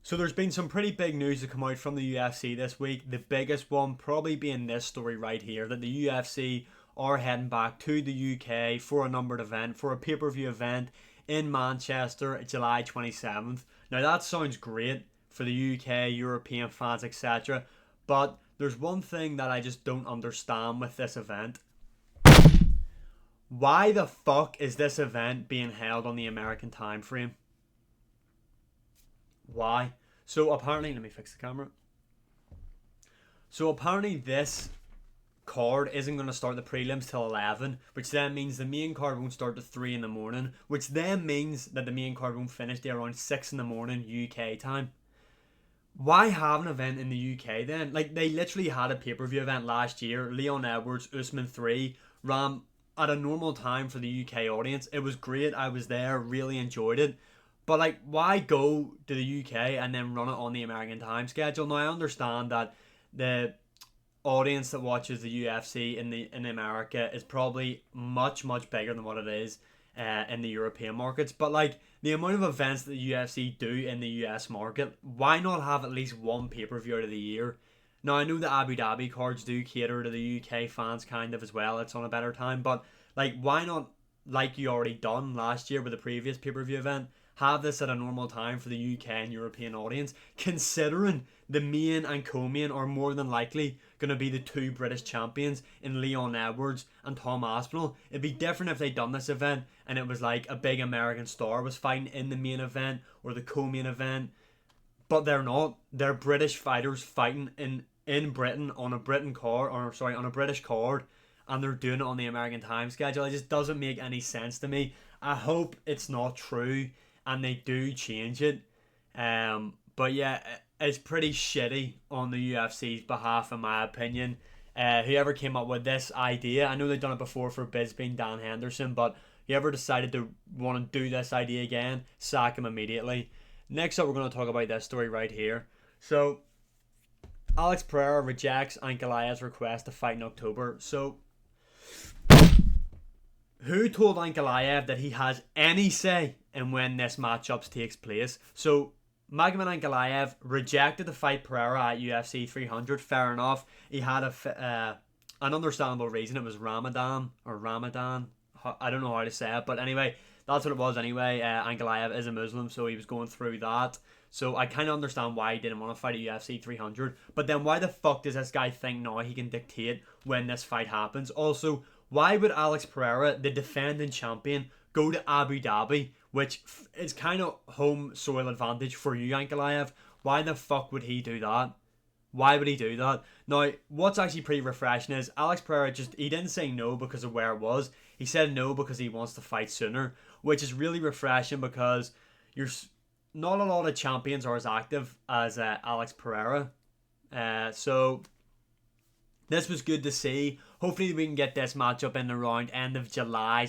So there's been some pretty big news to come out from the UFC this week. The biggest one probably being this story right here, that the UFC are heading back to the UK for a numbered event, for a pay-per-view event in Manchester, July 27th. Now that sounds great for the UK, European fans, etc. But there's one thing that I just don't understand with this event. Why the fuck is this event being held on the American time frame? Why? So apparently, let me fix the camera. So apparently this card isn't going to start the prelims till 11, which then means the main card won't start at 3 in the morning, which then means that the main card won't finish till around 6 in the morning UK time. Why have an event in the UK then? Like, they literally had a pay-per-view event last year, Leon Edwards, Usman 3, ran at a normal time for the UK audience. It was great, I was there, really enjoyed it. But like, why go to the UK and then run it on the American time schedule? Now I understand that the audience that watches the UFC in America is probably much bigger than what it is in the European markets. But like, the amount of events that the UFC do in the US market, why not have at least one pay-per-view out of the year? Now I know the Abu Dhabi cards do cater to the UK fans kind of as well. It's on a better time, but like, why not, like you already done last year with the previous pay-per-view event, have this at a normal time for the UK and European audience, considering the main and co-main are more than likely going to be the two British champions in Leon Edwards and Tom Aspinall. It'd be different if they'd done this event and it was like a big American star was fighting in the main event or the co-main event, but they're not. They're British fighters fighting in Britain on a on a British card, and they're doing it on the American time schedule. It just doesn't make any sense to me. I hope it's not true and they do change it. But yeah, it's pretty shitty on the UFC's behalf, in my opinion. Whoever came up with this idea, I know they've done it before for Bisbee, Dan Henderson, but whoever decided to want to do this idea again, sack him immediately. Next up, we're going to talk about this story right here. So, Alex Pereira rejects Ankalaev's request to fight in October. So, who told Ankalaev that he has any say in when this matchup takes place? So, Magomed Ankalaev rejected the fight Pereira at UFC 300. Fair enough. He had an understandable reason. It was Ramadan. I don't know how to say it, but anyway, that's what it was anyway. Ankalaev is a Muslim, so he was going through that. So I kind of understand why he didn't want to fight at UFC 300. But then why the fuck does this guy think now he can dictate when this fight happens? Also, why would Alex Pereira, the defending champion, go to Abu Dhabi, which is kind of home soil advantage for you, Ankalaev? Why the fuck would he do that? Why would he do that? Now, what's actually pretty refreshing is Alex Pereira he didn't say no because of where it was. He said no because he wants to fight sooner, which is really refreshing because not a lot of champions are as active as Alex Pereira. So this was good to see. Hopefully we can get this matchup in around end of July,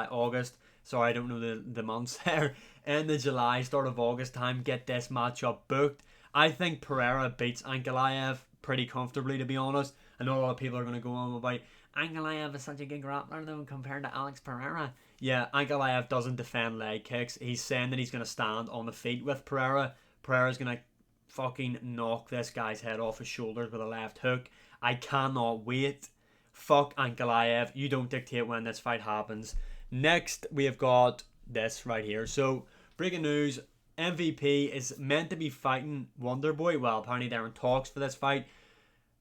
August. Sorry, I don't know the months there. End of July, start of August time, get this matchup booked. I think Pereira beats Ankalaev pretty comfortably, to be honest. I know a lot of people are going to go on about Ankalaev is such a good grappler though compared to Alex Pereira. Yeah, Ankalaev doesn't defend leg kicks. He's saying that he's going to stand on the feet with Pereira. Pereira's going to fucking knock this guy's head off his shoulders with a left hook. I cannot wait. Fuck Ankalaev. You don't dictate when this fight happens. Next, we have got this right here. So, breaking news. MVP is meant to be fighting Wonderboy. Well, apparently they're in talks for this fight.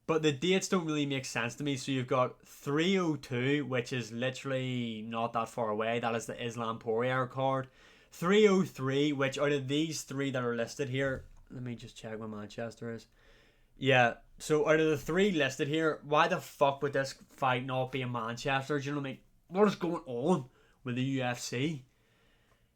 But the dates don't really make sense to me. So you've got 302, which is literally not that far away. That is the Islam Poirier card. 303, which out of these three that are listed here, let me just check what Manchester is. Yeah, so out of the three listed here, why the fuck would this fight not be in Manchester? Do you know what I mean? What is going on with the UFC?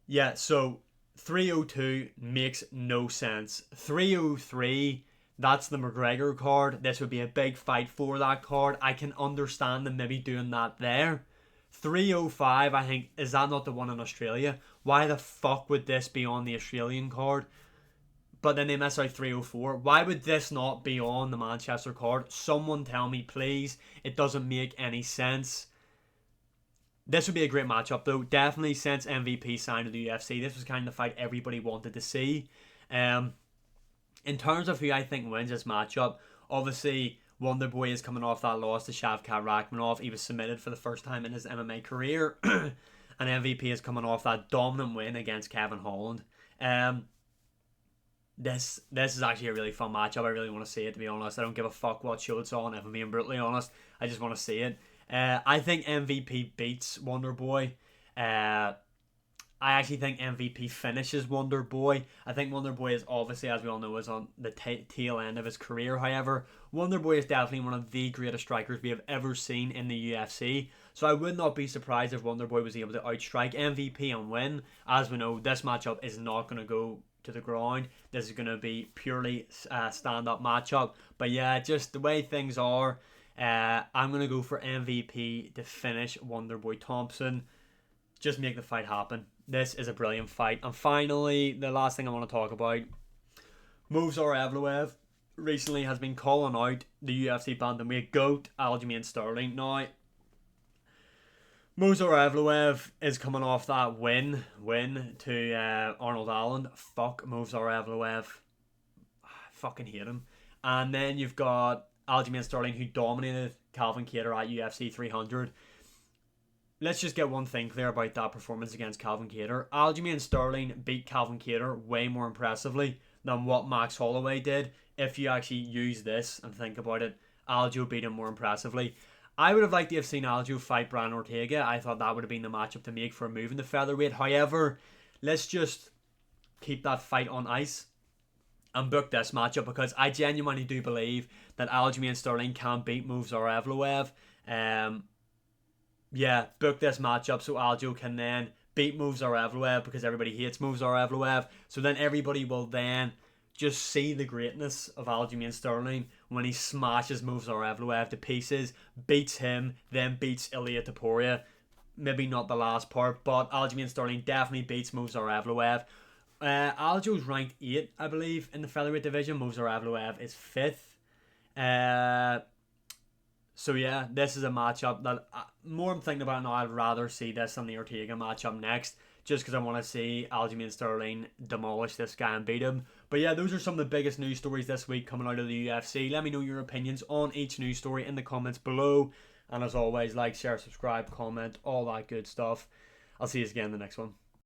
Yeah, so 302 makes no sense. 303, that's the McGregor card. This would be a big fight for that card. I can understand them maybe doing that there. 305, I think, is that not the one in Australia? Why the fuck would this be on the Australian card? But then they miss out 304. Why would this not be on the Manchester card? Someone tell me, please. It doesn't make any sense. This would be a great matchup, though. Definitely since MVP signed to the UFC, this was kind of the fight everybody wanted to see. In terms of who I think wins this matchup, obviously Wonderboy is coming off that loss to Shavkat Rakhmonov. He was submitted for the first time in his MMA career. And MVP is coming off that dominant win against Kevin Holland. This is actually a really fun matchup. I really want to see it, to be honest. I don't give a fuck what show it's on, if I'm being brutally honest. I just want to see it. I think MVP beats Wonderboy. I actually think MVP finishes Wonderboy. I think Wonderboy is obviously, as we all know, is on the tail end of his career. However, Wonderboy is definitely one of the greatest strikers we have ever seen in the UFC. So I would not be surprised if Wonderboy was able to outstrike MVP and win. As we know, this matchup is not going to go to the ground. This is going to be purely a stand-up matchup. But yeah, just the way things are, I'm going to go for MVP to finish Wonderboy Thompson. Just make the fight happen. This is a brilliant fight. And finally, the last thing I want to talk about, Movsar Evloev recently has been calling out the UFC bantamweight GOAT Aljamain Sterling. Now, Movsar Evloev is coming off that win to Arnold Allen. Fuck Movsar Evloev. I fucking hate him. And then you've got Aljamain Sterling, who dominated Calvin Kattar at UFC 300. Let's just get one thing clear about that performance against Calvin Kattar. Aljamain Sterling beat Calvin Kattar way more impressively than what Max Holloway did. If you actually use this and think about it, Aljo beat him more impressively. I would have liked to have seen Aljo fight Brian Ortega. I thought that would have been the matchup to make for a move in the featherweight. However, let's just keep that fight on ice and book this matchup, because I genuinely do believe that Aljamain Sterling can beat Movsar Evloev. Yeah, book this matchup so Aljo can then beat Movsar Evloev, because everybody hates Movsar Evloev. So then everybody will then just see the greatness of Aljamain Sterling when he smashes Movsar Evloev to pieces, beats him, then beats Ilia Topuria. Maybe not the last part, but Aljamain Sterling definitely beats Movsar Evloev. Aljo's ranked 8, I believe, in the featherweight division. Movsar Evloev is 5th. So yeah, this is a matchup that more I'm thinking about now, I'd rather see this than the Ortega matchup next, just because I want to see Aljamain Sterling demolish this guy and beat him. But yeah, those are some of the biggest news stories this week coming out of the UFC. Let me know your opinions on each news story in the comments below. And as always, like, share, subscribe, comment, all that good stuff. I'll see you again in the next one.